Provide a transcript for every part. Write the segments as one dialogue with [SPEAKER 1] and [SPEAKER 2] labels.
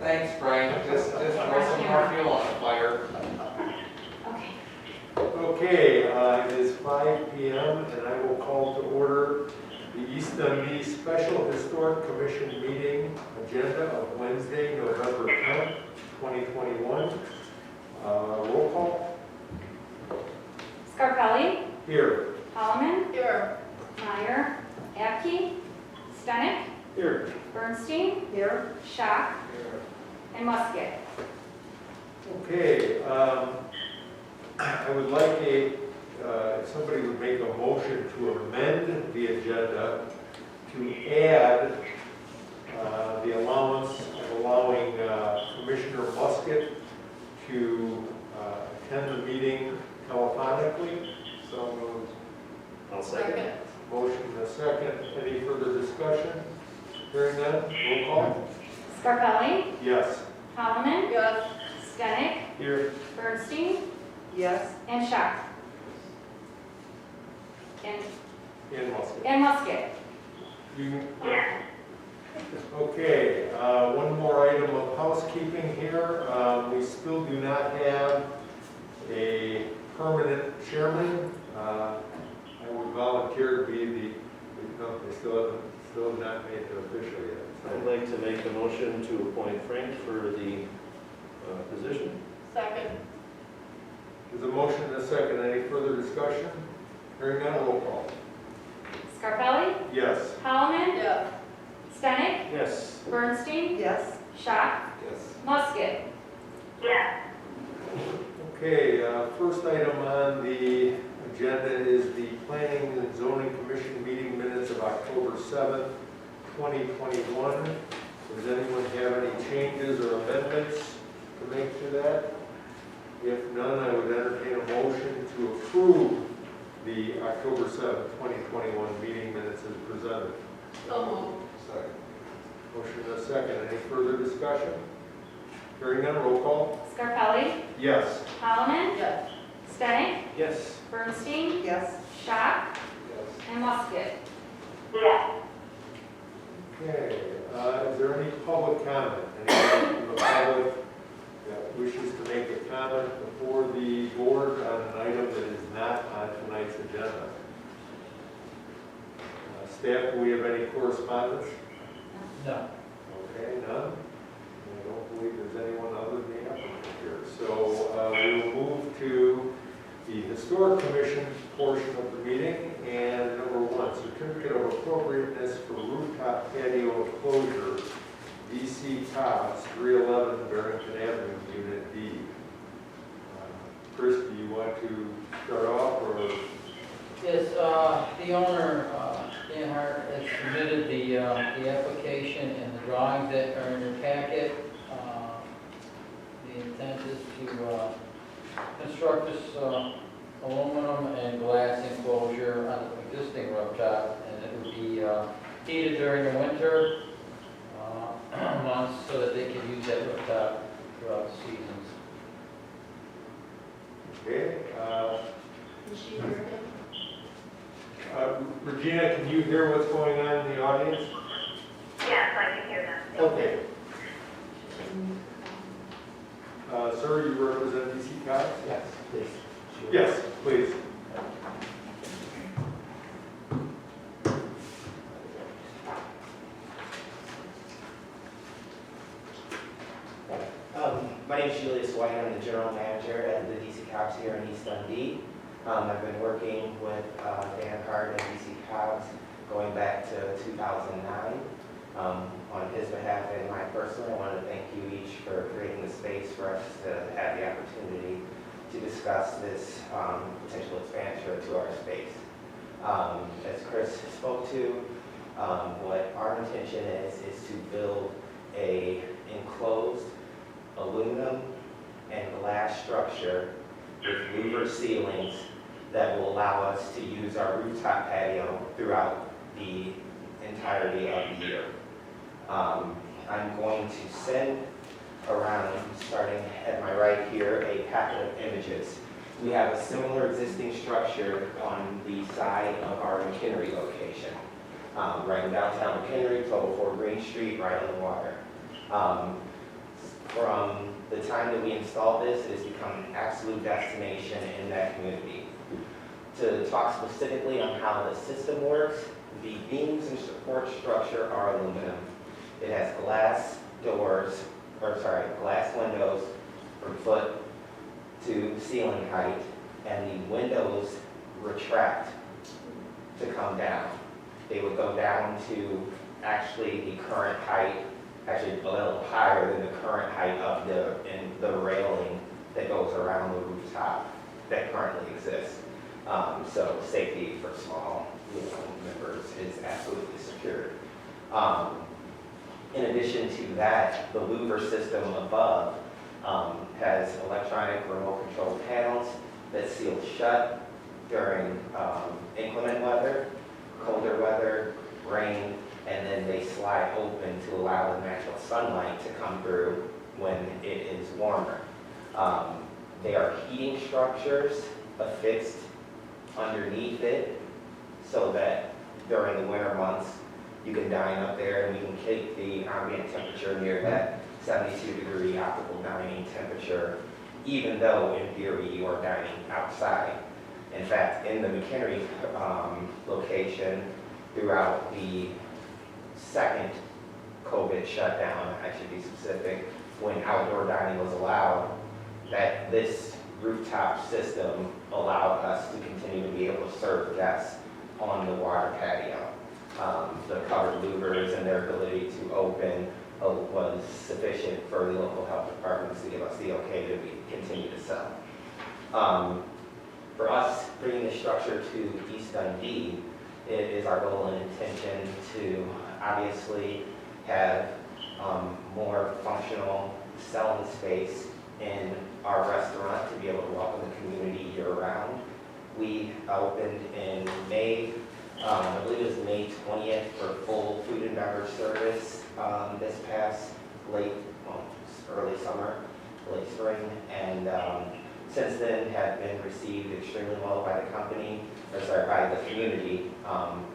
[SPEAKER 1] Thanks, Frank. Just throw some more fuel on the fire.
[SPEAKER 2] Okay.
[SPEAKER 3] Okay, it is 5 p.m. and I will call to order the East Dundee Special Historic Commission meeting agenda of Wednesday, November 10th, 2021. Roll call.
[SPEAKER 2] Scarpelli,
[SPEAKER 3] Here.
[SPEAKER 2] Holloman,
[SPEAKER 4] Here.
[SPEAKER 2] Meyer, Abkey, Stenick,
[SPEAKER 3] Here.
[SPEAKER 2] Bernstein,
[SPEAKER 4] Here.
[SPEAKER 2] Schock, and Musket.
[SPEAKER 3] Okay, I would like if somebody would make a motion to amend the agenda to add the allowance of allowing Commissioner Musket to attend the meeting telephonically. So moved.
[SPEAKER 5] I'll second.
[SPEAKER 3] Motion and a second. Any further discussion? Hearing none, roll call.
[SPEAKER 2] Scarpelli,
[SPEAKER 3] Yes.
[SPEAKER 2] Holloman,
[SPEAKER 4] Yes.
[SPEAKER 2] Stenick,
[SPEAKER 3] Here.
[SPEAKER 2] Bernstein,
[SPEAKER 4] Yes.
[SPEAKER 2] and Schock.
[SPEAKER 3] In Musket.
[SPEAKER 2] And Musket.
[SPEAKER 3] You- Okay, one more item of housekeeping here. We still do not have a permanent chairman. I would volunteer to be they still have not made it official yet.
[SPEAKER 5] I'd like to make a motion to appoint Frank for the position.
[SPEAKER 4] Second.
[SPEAKER 3] There's a motion and a second. Any further discussion? Hearing none, roll call.
[SPEAKER 2] Scarpelli,
[SPEAKER 3] Yes.
[SPEAKER 2] Holloman,
[SPEAKER 4] Yes.
[SPEAKER 2] Stenick,
[SPEAKER 5] Yes.
[SPEAKER 2] Bernstein,
[SPEAKER 4] Yes.
[SPEAKER 2] Schock,
[SPEAKER 3] Yes.
[SPEAKER 2] Musket.
[SPEAKER 3] Okay, first item on the agenda is the Planning and Zoning Commission meeting minutes of October 7th, 2021. Does anyone have any changes or amendments to make to that? If none, I would entertain a motion to approve the October 7th, 2021 meeting minutes as presented.
[SPEAKER 4] So moved.
[SPEAKER 3] Second. Motion and a second. Any further discussion? Hearing none, roll call.
[SPEAKER 2] Scarpelli,
[SPEAKER 3] Yes.
[SPEAKER 2] Holloman,
[SPEAKER 4] Yes.
[SPEAKER 2] Stenick,
[SPEAKER 5] Yes.
[SPEAKER 2] Bernstein,
[SPEAKER 4] Yes.
[SPEAKER 2] Schock,
[SPEAKER 3] Yes.
[SPEAKER 2] and Musket.
[SPEAKER 3] Okay, is there any public comment? Anyone from the public that wishes to make a comment before the board on an item that is not on tonight's agenda? Staff, do we have any correspondence?
[SPEAKER 1] No.
[SPEAKER 3] Okay, none? I don't believe there's anyone other than the applicant here. So we will move to the Historic Commission portion of the meeting. And number one, certificate of appropriateness for rooftop patio enclosure, DC Cobbs, 311 Barrington Avenue, Unit D. Chris, do you want to start off, or?
[SPEAKER 6] Yes, the owner, Dan Hart, has submitted the application and the drawings that are in your packet. The intent is to construct this aluminum and glass enclosure on the existing rooftop, and it would be heated during the winter months so that they can use that rooftop throughout the seasons.
[SPEAKER 3] Okay.
[SPEAKER 4] Is she here?
[SPEAKER 3] Regina, can you hear what's going on in the audience?
[SPEAKER 7] Yes, I can hear that.
[SPEAKER 3] Okay. Sir, you represent DC Cobbs?
[SPEAKER 1] Yes, please.
[SPEAKER 3] Yes, please.
[SPEAKER 8] My name is Julius White. I'm the general manager at the DC Cobbs here in East Dundee. I've been working with Dan Hart and DC Cobbs going back to 2009. On his behalf and mine personally, I want to thank you each for creating the space for us to have the opportunity to discuss this potential expansion to our space. As Chris spoke to, what our intention is to build a enclosed aluminum and glass structure with louvered ceilings that will allow us to use our rooftop patio throughout the entirety of the year. I'm going to send around, starting at my right here, a packet of images. We have a similar existing structure on the side of our McHenry location, right in downtown McHenry, 1204 Green Street, right on the water. from the time that we installed this, it's become an absolute destination in that community. To talk specifically on how the system works, the beams and support structure are aluminum. It has glass windows from foot to ceiling height, and the windows retract to come down. They would go down to actually the current height, actually a little higher than the current height of the railing that goes around the rooftop that currently exists. So safety for small members is absolutely secured. In addition to that, the louver system above has electronic remote control panels that seal shut during inclement weather, colder weather, rain, and then they slide open to allow the natural sunlight to come through when it is warmer. They are heating structures affixed underneath it so that during the winter months you can dine up there and we can keep the ambient temperature near that 72-degree optical dining temperature, even though in theory you are dining outside. In fact, in the McHenry location, throughout the second COVID shutdown, I should be specific, when outdoor dining was allowed, that this rooftop system allowed us to continue to be able to serve guests on the water patio. The covered louvers and their ability to open was sufficient for the local health departments to give us the okay to continue to sell. For us, bringing the structure to East Dundee, it is our goal and intention to obviously have more functional selling space in our restaurant to be able to welcome the community year-round. We opened in May, I believe it was May 20th for full food and beverage service this past early summer, late spring, and since then have been received extremely well by the by the community,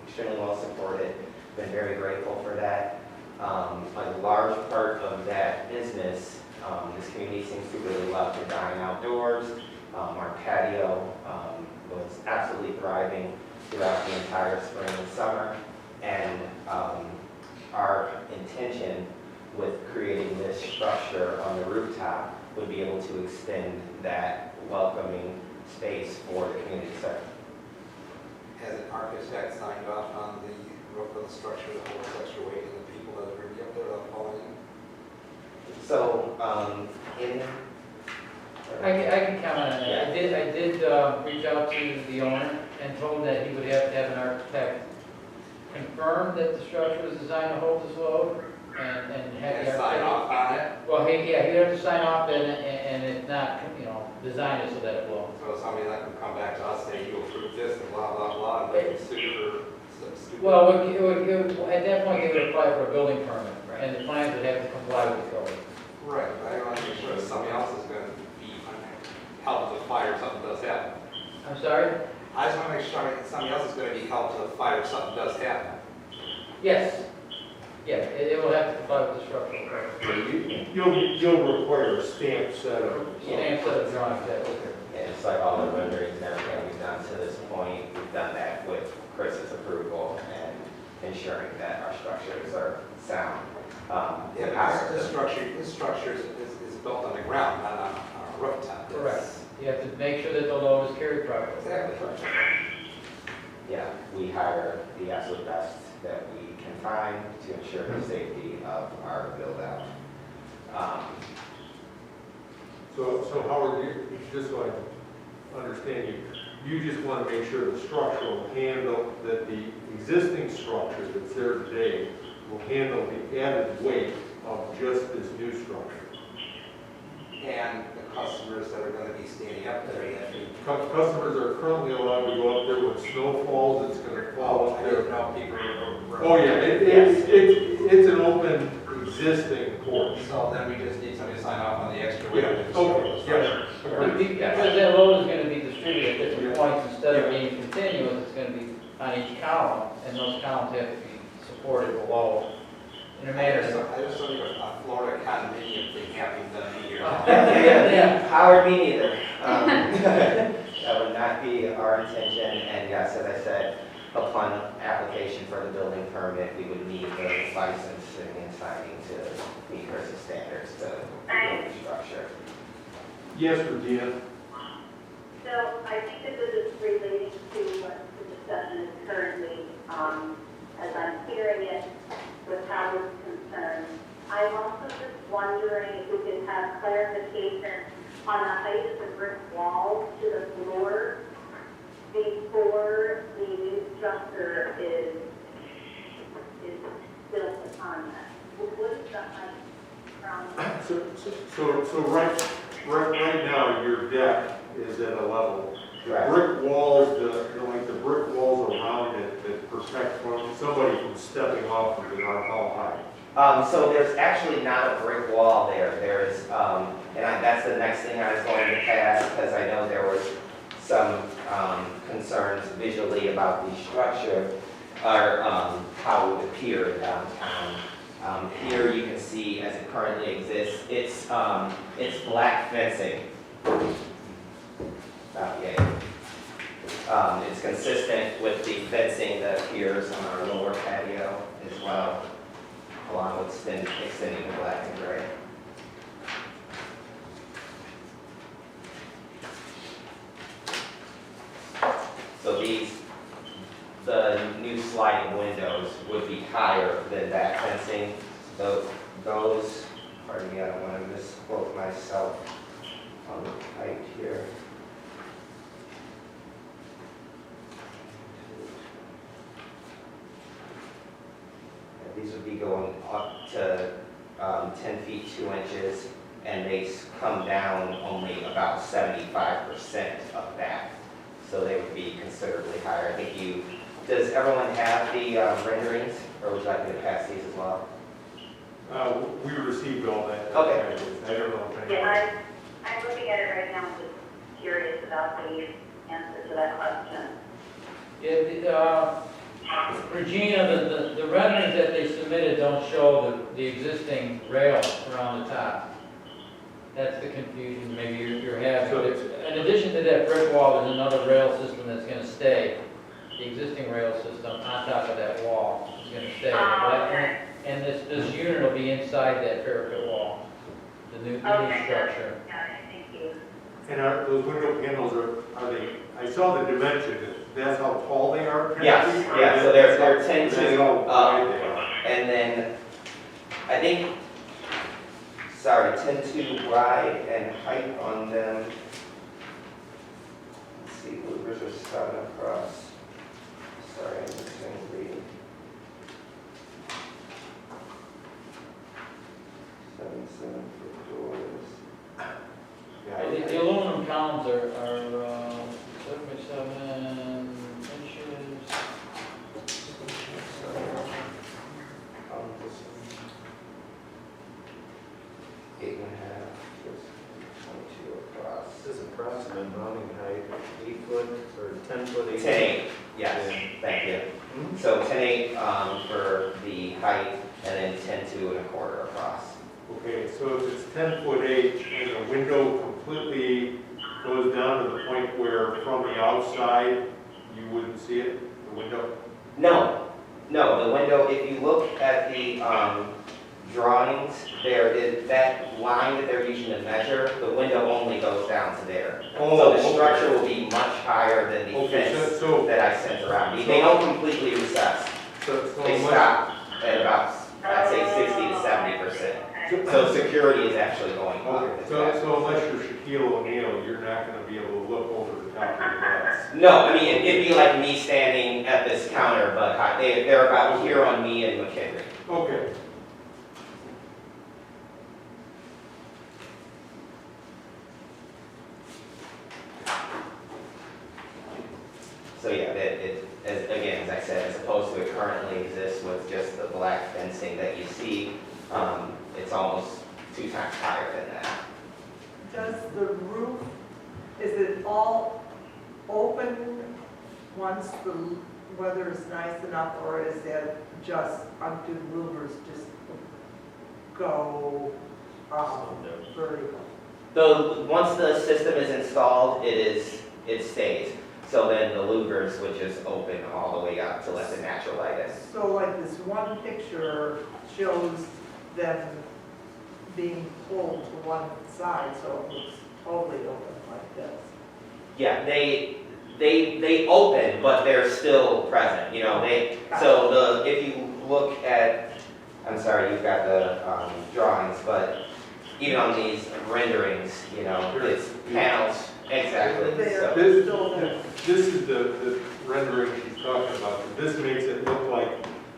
[SPEAKER 8] extremely well supported, been very grateful for that. A large part of that business, this community seems to really love to dine outdoors. Our patio was absolutely thriving throughout the entire spring and summer, and our intention with creating this structure on the rooftop would be able to extend that welcoming space for the community center.
[SPEAKER 1] Has an architect signed off on the roof of the structure that holds extra weight and the people that are going to be up there that falling in?
[SPEAKER 8] So,
[SPEAKER 6] I can comment on that. I did reach out to the owner and told him that he would have to have an architect confirm that the structure was designed to hold this load and have the
[SPEAKER 1] And sign
[SPEAKER 6] architect.
[SPEAKER 1] off on it?
[SPEAKER 6] Well, he'd have to sign off and if not, design it so that it will.
[SPEAKER 1] So somebody that can come back to us saying you approve this and blah, blah, blah, and they can sue for some stupid.
[SPEAKER 6] Well, at that point, they would apply for a building permit, and the plans would have to comply with the code.
[SPEAKER 1] Right, but I want to make sure that somebody else is going to be held to the fire if something does happen.
[SPEAKER 6] I'm sorry?
[SPEAKER 1] I just want to make sure that somebody else is going to be held to the fire if something does happen.
[SPEAKER 6] Yes. Yeah, it will have to comply with the structural code.
[SPEAKER 3] You'll require a stamp set of.
[SPEAKER 6] Stamp set of drawings, that will.
[SPEAKER 8] and it's like all the renderings and everything we've done to this point, we've done that with Chris's approval and ensuring that our structures are sound.
[SPEAKER 1] Yeah, but this structure is built on the ground, not on a rooftop. It's-
[SPEAKER 6] Correct. You have to make sure that the load is carried properly.
[SPEAKER 1] Exactly.
[SPEAKER 8] Yeah, we hire the absolute best that we can find to ensure the safety of our build-out.
[SPEAKER 3] So Howard, just so I understand you just want to make sure the structure will handle, that the existing structure that's there today will handle the added weight of just this new structure.
[SPEAKER 1] And the customers that are going to be standing up there, that be.
[SPEAKER 3] Customers are currently allowed to go up there when snow falls, it's going to fall up
[SPEAKER 1] I
[SPEAKER 3] there.
[SPEAKER 1] don't know, people are.
[SPEAKER 3] Oh, yeah, it's an open existing porch.
[SPEAKER 1] So then we just need somebody to sign off on the extra
[SPEAKER 3] Yeah,
[SPEAKER 1] weight.
[SPEAKER 3] okay, yeah.
[SPEAKER 6] Because that load is going to be distributed at different points, instead of being continuous, it's going to be on each column, and those columns have to be supported below in a manner.
[SPEAKER 1] I just saw a Florida condominium thing happening
[SPEAKER 8] Yeah, Howard, me neither. That would not be our intention, and yes, as I said, upon application for the building permit, we would need the licensing and signing to meet HRSA standards to build the structure.
[SPEAKER 3] Yes, Regina?
[SPEAKER 7] So I think that this is relating to what the discussion is currently, as I'm hearing it with Howard's concern. I'm also just wondering if we could have clarification on the height of the brick wall to the floor before the new structure is built upon that. What is the height from?
[SPEAKER 3] So right now, your deck is at a level. The
[SPEAKER 8] Right.
[SPEAKER 3] brick walls, like the brick walls around it that protect somebody from stepping off of it are how high?
[SPEAKER 8] So there's actually not a brick wall there. There's, that's the next thing I was going to pass, because I know there was some concerns visually about the structure, or how it would appear downtown. Here you can see, as it currently exists, it's black fencing. It's consistent with the fencing that appears on our lower patio as well, along with extending the black and gray. So the new sliding windows would be higher than that fencing. Those, pardon me, I don't want to misquote myself on the height here. These would be going up to 10 feet 2 inches, and they come down only about 75% of that. So they would be considerably higher. I think does everyone have the renderings, or would you like me to pass these as well?
[SPEAKER 3] We received all that.
[SPEAKER 8] Okay.
[SPEAKER 3] I don't know if anyone.
[SPEAKER 7] Yeah, I'm looking at it right now, I'm just curious about the answer to that question.
[SPEAKER 6] Regina, the renderings that they submitted don't show the existing rail around the top. That's the confusion maybe you're having.
[SPEAKER 3] So-
[SPEAKER 6] In addition to that brick wall, there's another rail system that's gonna stay. The existing rail system on top of that wall is gonna stay.
[SPEAKER 7] Okay.
[SPEAKER 6] And this unit will be inside that parapet wall, the new
[SPEAKER 7] Okay,
[SPEAKER 6] structure.
[SPEAKER 7] got it, thank you.
[SPEAKER 3] And those window panels, are they, I saw the dimension, that's how tall they are? 10
[SPEAKER 8] Yes,
[SPEAKER 3] feet? Or
[SPEAKER 8] yeah, so
[SPEAKER 3] that's
[SPEAKER 8] they're
[SPEAKER 3] how-
[SPEAKER 8] 10 to,
[SPEAKER 3] that's how wide they are?
[SPEAKER 8] And then, I think, 10 to wide and height on them. Let's see, louvers are 7 across. Sorry, I'm just going to read. 7 foot doors.
[SPEAKER 3] Yeah,
[SPEAKER 6] The aluminum columns are 7 by 7 inches.
[SPEAKER 8] This 8.5, just 22 across.
[SPEAKER 5] This is approximate mounting height, 8 foot or 10 foot, 8 foot?
[SPEAKER 8] 10.8, yes, thank you. So 10.8 for the height, and then 10.2 across.
[SPEAKER 3] Okay, so if it's 10 foot 8, and the window completely goes down to the point where from the outside, you wouldn't see it, the window?
[SPEAKER 8] No, the window, if you look at the drawings, there is that line that they're using to measure, the window only goes down to there. So the structure will be much higher than the
[SPEAKER 3] Okay,
[SPEAKER 8] fence
[SPEAKER 3] so,
[SPEAKER 8] that I sent around. They don't completely recess.
[SPEAKER 3] so
[SPEAKER 8] They
[SPEAKER 3] unless,
[SPEAKER 8] stop at about, I'd say 60 to 70%. So security is actually going on.
[SPEAKER 3] so unless you're Shaquille O'Neal, you're not gonna be able to look over the top of the glass.
[SPEAKER 8] No, I mean, it'd be like me standing at this counter, but they're about here on me and McHenry.
[SPEAKER 3] Okay.
[SPEAKER 8] So yeah, again, as I said, as opposed to it currently exists with just the black fencing that you see, it's almost 2 times higher than that.
[SPEAKER 9] Does the roof, is it all open once the weather is nice enough, or is it just, do louvers just go vertical?
[SPEAKER 8] Once the system is installed, it stays. So then the louvers would just open all the way up to let the natural light in.
[SPEAKER 9] So like this one picture shows them being pulled to one side, so it looks totally open like this.
[SPEAKER 8] Yeah, they open, but they're still present, you know, if you look at, I'm sorry, you've got the drawings, but even on these renderings, you know, it's panels, exactly.
[SPEAKER 9] They
[SPEAKER 8] So-
[SPEAKER 9] are still there.
[SPEAKER 3] This is the rendering she's talking about. This makes it look like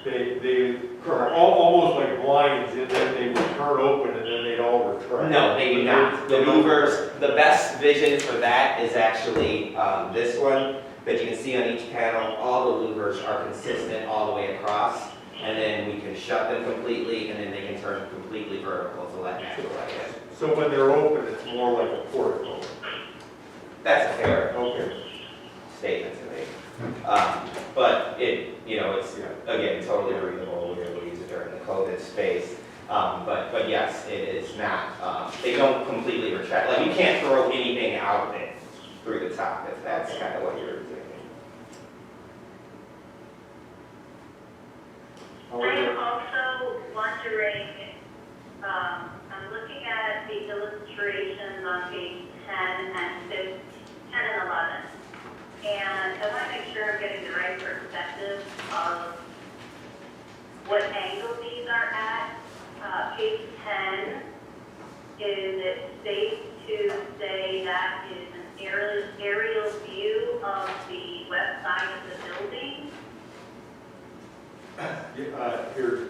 [SPEAKER 3] they are almost like blinds, and then they would turn open and then they'd all retract.
[SPEAKER 8] No, they do not. The louvers, the best vision for that is actually this one, that you can see on each panel, all the louvers are consistent all the way across, and then we can shut them completely, and then they can turn completely vertical to let natural light in.
[SPEAKER 3] So when they're open, it's more like a portico.
[SPEAKER 8] That's a fair
[SPEAKER 3] Okay.
[SPEAKER 8] statement to make. But it's, again, totally reasonable, we're able to use it during the COVID space. But yes, it is not, they don't completely retract, like you can't throw anything out of it through the top, if that's kind of what you're thinking.
[SPEAKER 7] I am also wondering, I'm looking at the illustrations on page 10 and 10 and 11. And I want to make sure I'm getting the right perspective of what angle these are at. Page 10, is it safe to say that is an aerial view of the west side of the building?
[SPEAKER 3] Here,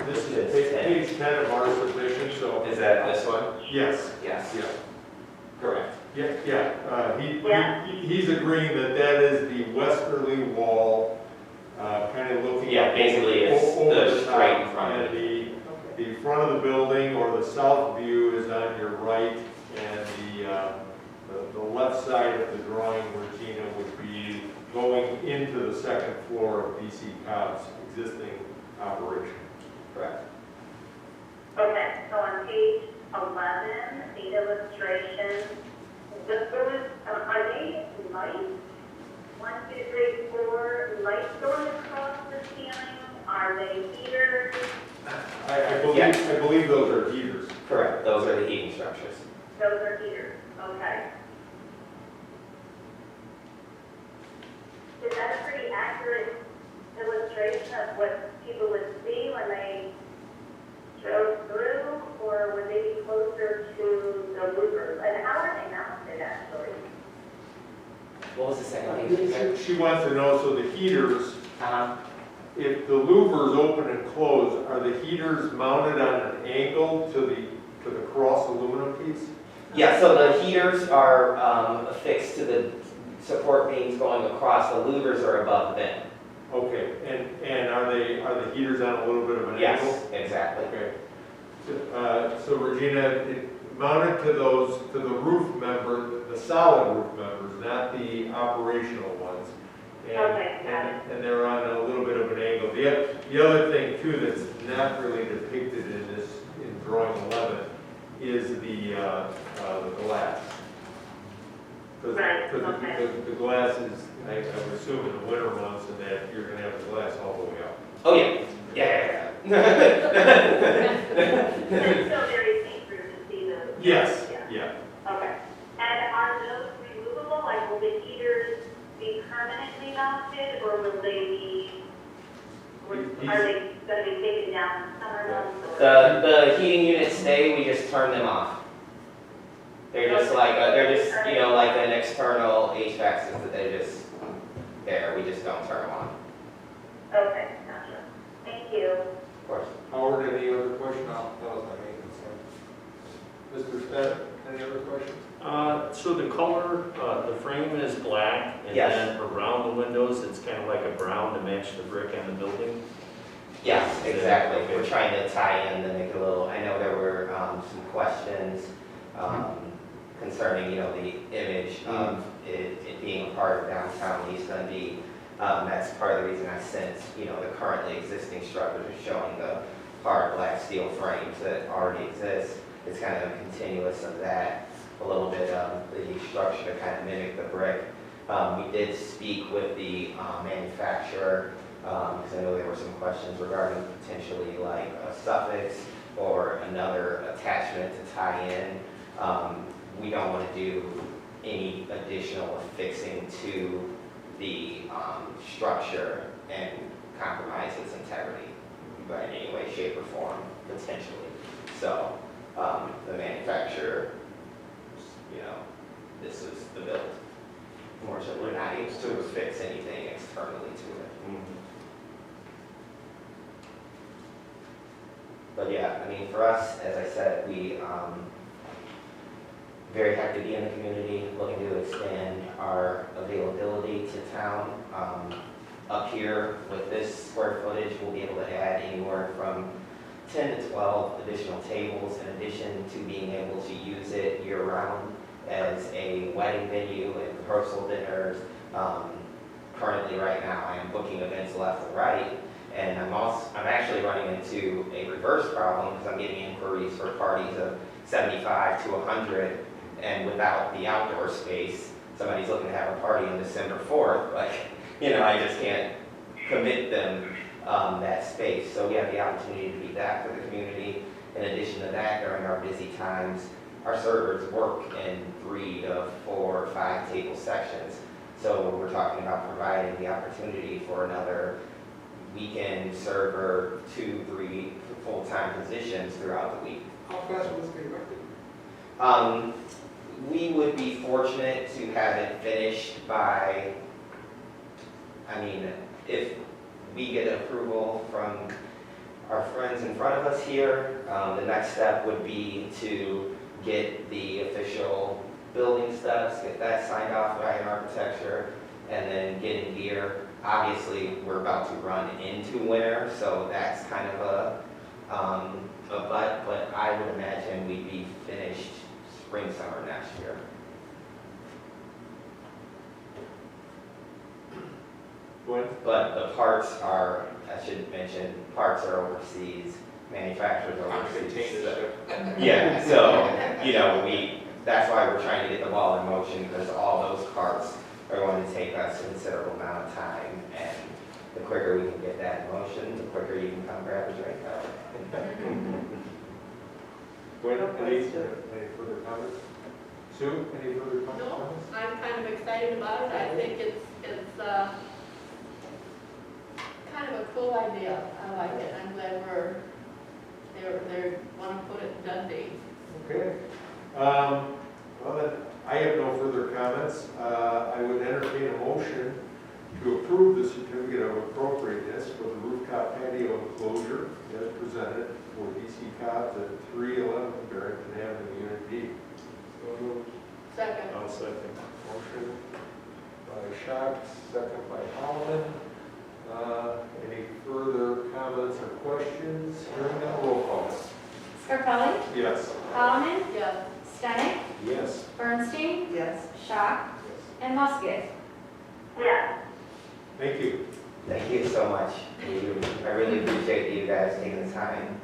[SPEAKER 3] this is page 10 of our submission, so.
[SPEAKER 8] Is that this one?
[SPEAKER 3] Yes.
[SPEAKER 8] Yes,
[SPEAKER 3] Yeah.
[SPEAKER 8] correct.
[SPEAKER 3] He's agreeing that that is the westerly wall, kind of looking.
[SPEAKER 8] Yeah, basically it's
[SPEAKER 3] over
[SPEAKER 8] the
[SPEAKER 3] top,
[SPEAKER 8] straight in front of
[SPEAKER 3] and the front of the building or the south view is on your right, and the left side of the drawing, Regina, would be going into the second floor of DC Cobb's existing operation.
[SPEAKER 8] Correct.
[SPEAKER 7] Okay, so on page 11, the illustration, are they lights? 1, 2, 3, 4 lights going across the ceiling? Are they heaters?
[SPEAKER 3] I believe those are heaters.
[SPEAKER 8] Correct, those are the heating structures.
[SPEAKER 7] Those are heaters, okay. Is that a pretty accurate illustration of what people would see when they drove through, or would they be closer to the louvers? And how are they mounted, actually?
[SPEAKER 8] What was the second thing you said?
[SPEAKER 3] She wants to know, so the heaters,
[SPEAKER 8] Uh-huh.
[SPEAKER 3] if the louvers open and close, are the heaters mounted on an angle to the cross aluminum piece?
[SPEAKER 8] Yeah, so the heaters are affixed to the support beams going across, the louvers are above them.
[SPEAKER 3] Okay, and are the heaters on a little bit of an angle?
[SPEAKER 8] Yes, exactly.
[SPEAKER 3] Okay. So Regina, it mounted to the roof member, the solid roof members, not the operational ones. And,
[SPEAKER 7] Okay, got it.
[SPEAKER 3] and they're on a little bit of an angle. The other thing too that's not really depicted in drawing 11 is the glass.
[SPEAKER 7] Right,
[SPEAKER 3] Because
[SPEAKER 7] okay.
[SPEAKER 3] the glass is, I would assume in the winter months, and that you're gonna have the glass all the way up.
[SPEAKER 8] Oh, yeah. Yeah.
[SPEAKER 7] It's still very see-through to see the...
[SPEAKER 3] Yes,
[SPEAKER 7] Yeah.
[SPEAKER 3] yeah.
[SPEAKER 7] Okay. And are those removable? Like, will the heaters be permanently mounted, or will they be, are they going to be taken down in summer months? or-
[SPEAKER 8] The heating units stay, we just turn them off. They're just like, like an external HVAC system that they just, there, we just don't turn them on.
[SPEAKER 7] Okay, gotcha. Thank you.
[SPEAKER 8] Of course.
[SPEAKER 3] Howard, any other questions?
[SPEAKER 1] No, that was my main concern.
[SPEAKER 3] Mr. Stead, any other questions?
[SPEAKER 5] So the color, the frame is black, and
[SPEAKER 8] Yes.
[SPEAKER 5] then around the windows, it's kind of like a brown to match the brick on the building.
[SPEAKER 8] Yes, exactly. We're trying to tie in to make a little, I know there were some questions concerning, the image of it being a part of downtown East Dundee. That's part of the reason I sent, the currently existing structures showing the hard black steel frames that already exist. It's kind of a continuous of that. a little bit of the structure to kind of mimic the brick. We did speak with the manufacturer, because I know there were some questions regarding potentially like a suffix or another attachment to tie in. We don't want to do any additional affixing to the structure and compromise its integrity by any way, shape, or form, potentially. So the manufacturer, you know, this is the build. Unfortunately, we're not able to affix anything externally to it. But yeah, I mean, for us, as I said, we very happy to be in the community, looking to expand our availability to town. Up here with this square footage, we'll be able to add anywhere from 10 to 12 additional tables in addition to being able to use it year-round as a wedding venue and rehearsal dinners. Currently, right now, I am booking events left and right, and I'm actually running into a reverse problem because I'm getting inquiries for parties of 75 to 100, and without the outdoor space, somebody's looking to have a party on December 4th, like, you know, I just can't commit them that space. So we have the opportunity to be that for the community. In addition to that, during our busy times, our servers work in 3 to 4 or 5 table sections. So we're talking about providing the opportunity for another weekend server, 2, 3 full-time positions throughout the week.
[SPEAKER 1] How fast will this be erected?
[SPEAKER 8] We would be fortunate to have it finished by, I mean, if we get approval from our friends in front of us here, the next step would be to get the official building steps, get that signed off by an architecture, and then get in gear. Obviously, we're about to run into winter, so that's kind of a but I would imagine we'd be finished spring, summer next year.
[SPEAKER 3] Gwen?
[SPEAKER 8] But the parts are, I should mention, parts are overseas, manufacturers are overseas. Yeah, so, you know, that's why we're trying to get the ball in motion, because all those parts are going to take us a considerable amount of time, and the quicker we can get that in motion, the quicker you can come grab a drink.
[SPEAKER 3] Gwen, any further comments? Sue, any further comments?
[SPEAKER 4] No, I'm kind of excited about it. I think it's kind of a cool idea. I like it. I'm glad they want to put it in Dundee.
[SPEAKER 3] Okay. Well, then, I have no further comments. I would entertain a motion to approve the certificate of appropriateness for the rooftop patio enclosure as presented for DC Cobbs at 311 Barrington Avenue, Unit D. So moved.
[SPEAKER 4] Second.
[SPEAKER 5] I'll second.
[SPEAKER 3] Motion by Schock, second by Holloman. Any further comments or questions? Hearing none, roll call.
[SPEAKER 2] Scarpelli?
[SPEAKER 3] Yes.
[SPEAKER 2] Holloman?
[SPEAKER 4] Yes.
[SPEAKER 2] Stenick?
[SPEAKER 3] Yes.
[SPEAKER 2] Bernstein?
[SPEAKER 9] Yes.
[SPEAKER 2] Schock? And Musket?
[SPEAKER 7] Yes.
[SPEAKER 3] Thank you.
[SPEAKER 8] Thank you so much. I really appreciate you guys taking the time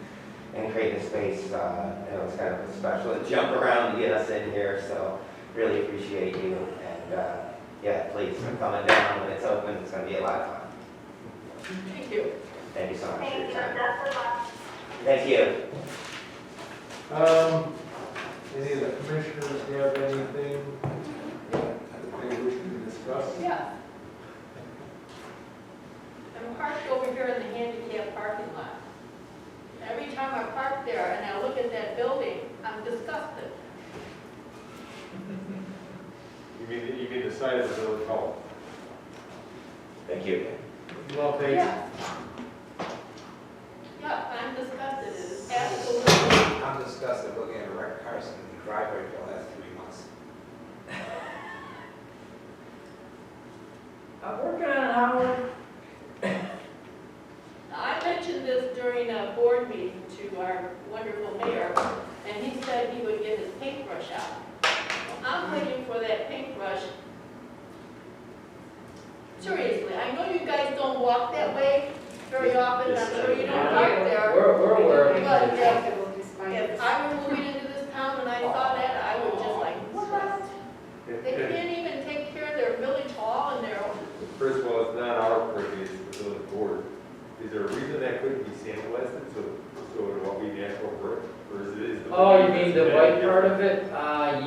[SPEAKER 8] and creating the space. I know it's kind of a special jump around to get us in here, so really appreciate you. And yeah, please come on down when it's open. It's going to be a lot of fun.
[SPEAKER 4] Thank you.
[SPEAKER 8] Thank you so much for
[SPEAKER 7] Thank
[SPEAKER 8] your
[SPEAKER 7] you,
[SPEAKER 8] time.
[SPEAKER 7] best of luck.
[SPEAKER 8] Thank you.
[SPEAKER 3] Any of the commissioners have anything that they wish to discuss?
[SPEAKER 4] Yeah. I'm parked over here in the handicap parking lot. Every time I park there and I look at that building, I'm disgusted.
[SPEAKER 3] You mean the side of the village hall?
[SPEAKER 8] Thank you.
[SPEAKER 3] Well, thanks.
[SPEAKER 4] Yeah. Yeah, I'm disgusted. It is absolutely.
[SPEAKER 1] I'm disgusted looking at a wrecked car sitting in the driveway for the last 3 months.
[SPEAKER 9] I'm working on an hour.
[SPEAKER 4] I mentioned this during a board meeting to our wonderful mayor, and he said he would get his paintbrush out. I'm waiting for that paintbrush. Seriously, I know you guys don't walk that way very often, I'm sure you don't park there.
[SPEAKER 6] We're aware of it.
[SPEAKER 4] But if I were moving into this town and I saw that, I would just like They can't even take care of their village hall and their own.
[SPEAKER 3] First of all, it's not our purview, it's the village board. Is there a reason that couldn't be sandblasted, so it'll all be natural brick? Or is it?
[SPEAKER 6] Oh, you mean the white part of it?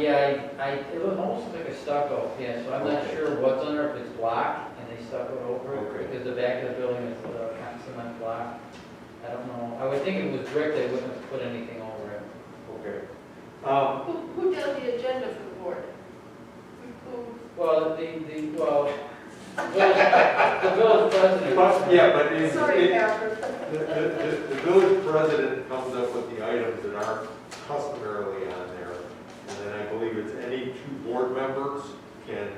[SPEAKER 6] Yeah, it was almost like a stucco, yeah, so I'm not
[SPEAKER 3] Okay.
[SPEAKER 6] sure what's under, if it's block, and they stuccoed over it,
[SPEAKER 3] Okay.
[SPEAKER 6] because the back of the building is kind of cement block. I don't know, I would think if it was brick, they wouldn't have put anything over it.
[SPEAKER 3] Okay.
[SPEAKER 4] Who does the agenda for the board? Who?
[SPEAKER 6] Well, the village president.
[SPEAKER 3] Yeah, but it's,
[SPEAKER 9] Sorry,
[SPEAKER 3] the
[SPEAKER 9] Catherine.
[SPEAKER 3] village president comes up with the items that aren't customarily on there. And then I believe it's any two board members can,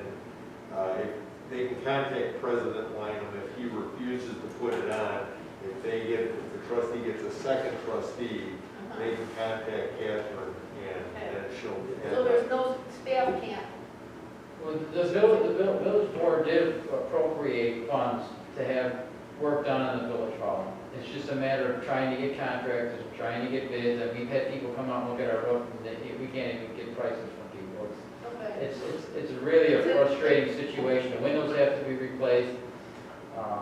[SPEAKER 3] if they can contact President Lineham if he refuses to put it on. If the trustee gets a second trustee, they can contact Catherine and she'll.
[SPEAKER 4] So there's no staff can't.
[SPEAKER 6] Well, the village board did appropriate funds to have work done on the village hall. It's just a matter of trying to get contractors, trying to get bids, and we've had people come out and look at our roof, and we can't even get prices from people.
[SPEAKER 4] Okay.
[SPEAKER 6] It's really a frustrating situation. The windows have to be replaced.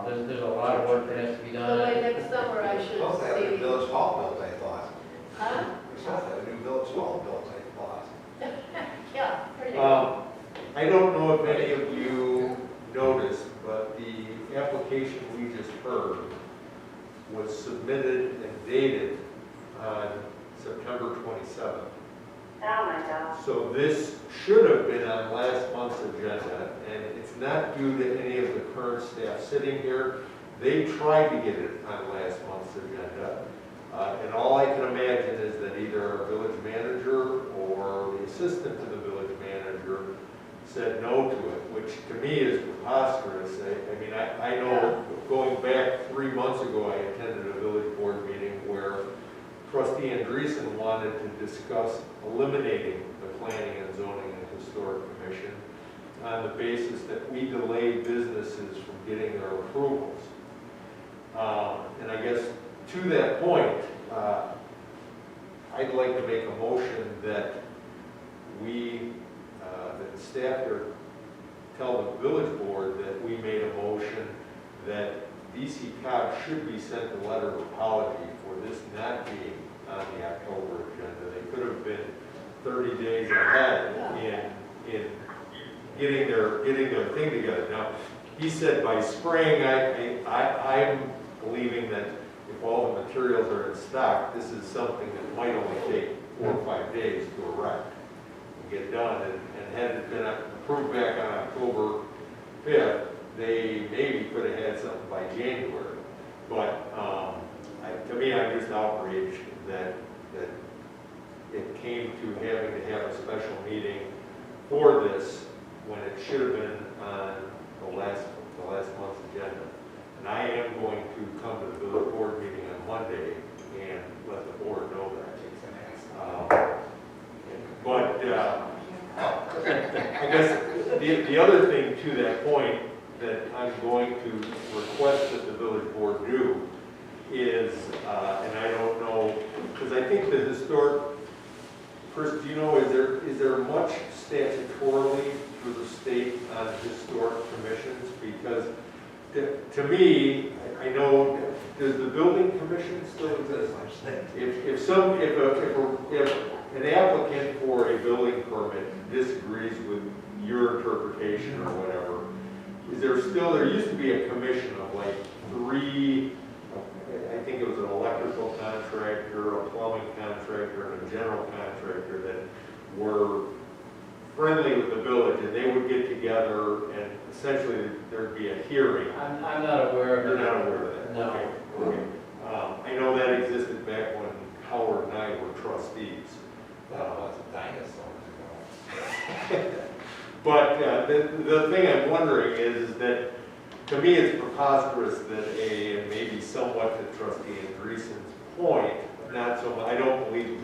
[SPEAKER 6] There's a lot of work that has to be
[SPEAKER 4] So
[SPEAKER 6] done.
[SPEAKER 4] by next summer I
[SPEAKER 1] We're
[SPEAKER 4] should
[SPEAKER 1] supposed to have a new
[SPEAKER 4] see.
[SPEAKER 1] village hall built, I thought.
[SPEAKER 4] Huh?
[SPEAKER 1] We're supposed to have a new village hall built, I thought.
[SPEAKER 4] Yeah, there you go.
[SPEAKER 3] I don't know if any of you noticed, but the application we just heard was submitted and dated on September 27th.
[SPEAKER 7] Oh, my God.
[SPEAKER 3] So this should have been on last month's agenda, and it's not due to any of the current staff sitting here. They tried to get it on last month's agenda, and all I can imagine is that either our village manager or the assistant to the village manager said no to it, which to me is preposterous. I mean, I know going back 3 months ago, I attended a village board meeting where Trustee Andreessen wanted to discuss eliminating the Planning and Zoning and Historic Commission on the basis that we delay businesses from getting their approvals. And I guess to that point, I'd like to make a motion that that the staff here tell the village board that we made a motion that DC Cobb should be sent a letter of apology for this not being on the October agenda. They could have been 30 days ahead in getting their thing together. Now, he said by spring, I'm believing that if all the materials are in stock, this is something that might only take 4 or 5 days to erect and get done. And had it been approved back on October 5th, they maybe could have had something by January. But to me, I'm just outraged that it came to having to have a special meeting for this when it should have been on the last month's agenda. And I am going to come to the village board meeting on Monday and let the board know that. I guess the other thing to that point that I'm going to request that the village board do is, and I don't know, because I think the historic, first, do you know, is there much statutorily through the state on historic commissions? Because to me, I know, does the building commission still exist? If an applicant for a building permit disagrees with your interpretation or whatever, there used to be a commission of like 3, I think it was an electrical contractor, a plumbing contractor, and a general contractor that were friendly with the village, and they would get together and essentially there'd be a hearing.
[SPEAKER 6] I'm not aware of it.
[SPEAKER 3] You're not aware of that?
[SPEAKER 6] No.
[SPEAKER 3] Okay. I know that existed back when Howard and I were trustees.
[SPEAKER 1] That was dinosaurs ago.
[SPEAKER 3] But the thing I'm wondering is that, to me, it's preposterous that and maybe somewhat to Trustee Andreessen's point, not so much, I don't believe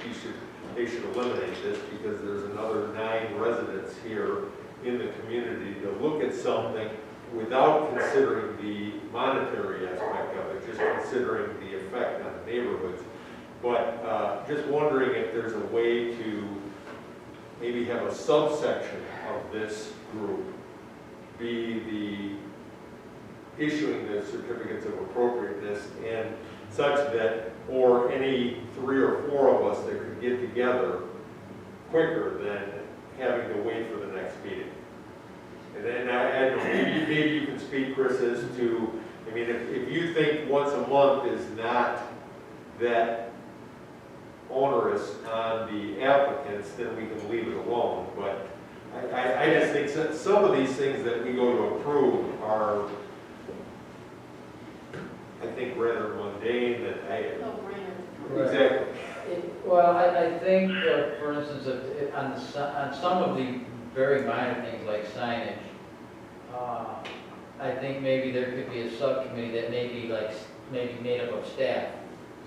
[SPEAKER 3] they should eliminate this because there's another 9 residents here in the community to look at something without considering the monetary aspect of it, just considering the effect on the neighborhoods. But just wondering if there's a way to maybe have a subsection of this group be the issuing the certificates of appropriateness, and such that, or any 3 or 4 of us that could get together quicker than having to wait for the next meeting. And then I don't know, maybe you can speak, Chris, as to, I mean, if you think once a month is not that onerous on the applicants, then we can leave it alone. But I just think some of these things that we go to approve are, I think, rather mundane that
[SPEAKER 4] No brainer.
[SPEAKER 3] Exactly.
[SPEAKER 6] Well, I think, for instance, on some of the very minor things like signage, I think maybe there could be a subcommittee that may be maybe made up of staff,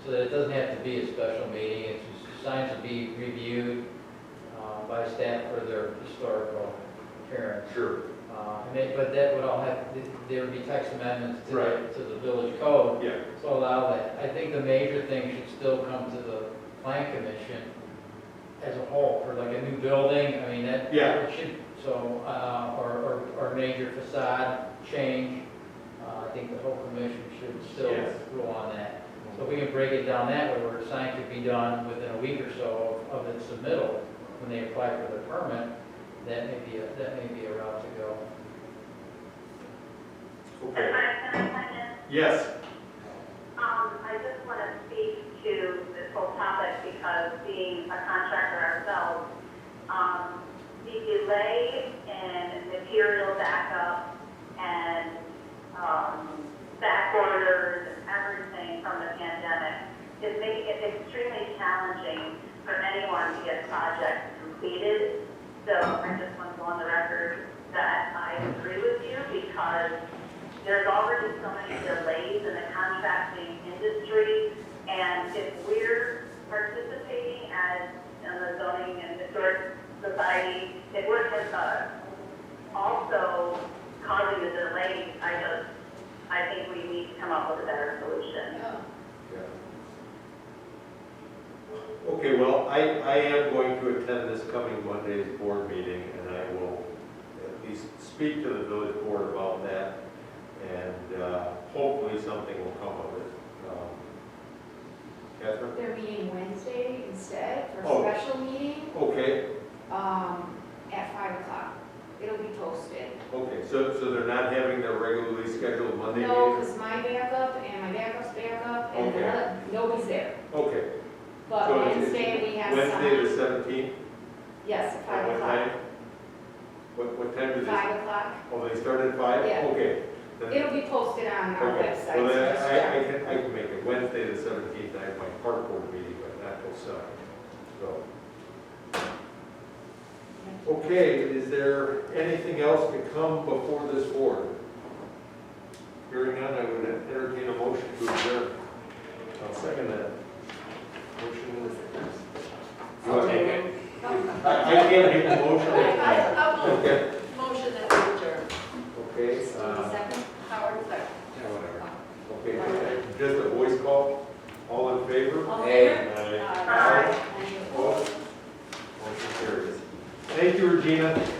[SPEAKER 6] so that it doesn't have to be a special meeting. It's just, signs will be reviewed by staff for their historical appearance.
[SPEAKER 3] Sure.
[SPEAKER 6] But that would all have, there would be text amendments to
[SPEAKER 3] Right.
[SPEAKER 6] to the village code.
[SPEAKER 3] Yeah.
[SPEAKER 6] So allow that. I think the major thing should still come to the plan commission as a whole, for like a new building, I mean, that.
[SPEAKER 3] Yeah.
[SPEAKER 6] It should, so, or major facade change, I think the whole commission should still
[SPEAKER 3] Yes.
[SPEAKER 6] rule on that. So if we can break it down that way, where a sign could be done within a week or so of its submittal, when they apply for the permit, that may be a route to go.
[SPEAKER 3] Okay.
[SPEAKER 7] Can I chime in?
[SPEAKER 3] Yes.
[SPEAKER 7] I just want to speak to this whole topic because being a contractor ourselves, the delay in material backup and back orders and everything from the pandemic is making it extremely challenging for anyone to get projects completed. So I just want to go on the record that I agree with you because there's already so many delays in the contracting industry, and if we're participating as in the zoning and historic society, if we're also causing the delays, I think we need to come up with a better solution.
[SPEAKER 4] Yeah.
[SPEAKER 3] Okay, well, I am going to attend this coming Monday's board meeting, and I will at least speak to the village board about that, and hopefully something will come of it. Catherine?
[SPEAKER 2] They're meeting Wednesday instead for
[SPEAKER 3] Oh.
[SPEAKER 2] a special meeting,
[SPEAKER 3] Okay,
[SPEAKER 2] at 5 o'clock. It'll be posted.
[SPEAKER 3] okay, so they're not having their regularly scheduled Monday meeting?
[SPEAKER 2] No, because my backup and my backup's backup and
[SPEAKER 3] Okay.
[SPEAKER 2] nobody's there.
[SPEAKER 3] Okay.
[SPEAKER 2] But
[SPEAKER 3] So it's
[SPEAKER 2] Wednesday, we have
[SPEAKER 3] Wednesday the
[SPEAKER 2] some,
[SPEAKER 3] 17th?
[SPEAKER 2] yes, at 5
[SPEAKER 3] What
[SPEAKER 2] o'clock.
[SPEAKER 3] time? What time do they?
[SPEAKER 2] 5 o'clock.
[SPEAKER 3] Oh, they start at 5?
[SPEAKER 2] Yeah.
[SPEAKER 3] Okay. Then-
[SPEAKER 2] It'll be posted on our
[SPEAKER 3] Okay,
[SPEAKER 2] website.
[SPEAKER 3] well,
[SPEAKER 2] so
[SPEAKER 3] then
[SPEAKER 2] just
[SPEAKER 3] I
[SPEAKER 2] check.
[SPEAKER 3] can make it Wednesday the 17th, I have my park board meeting, but not till 7. So, okay, is there anything else to come before this board? Hearing none, I would entertain a motion to adjourn.
[SPEAKER 5] I'll second that.
[SPEAKER 3] Motion is.
[SPEAKER 5] I'll take it.
[SPEAKER 3] I can't make the motion.
[SPEAKER 4] I will
[SPEAKER 3] Okay,
[SPEAKER 4] motion that we adjourn.
[SPEAKER 3] okay,
[SPEAKER 2] Second?
[SPEAKER 4] Howard, second.
[SPEAKER 3] yeah, whatever. Okay, just a voice call, all in favor?
[SPEAKER 2] All in favor?
[SPEAKER 3] Aye.
[SPEAKER 2] Aye. Any opposed?
[SPEAKER 3] Opposed? Motion carries. Thank you, Regina.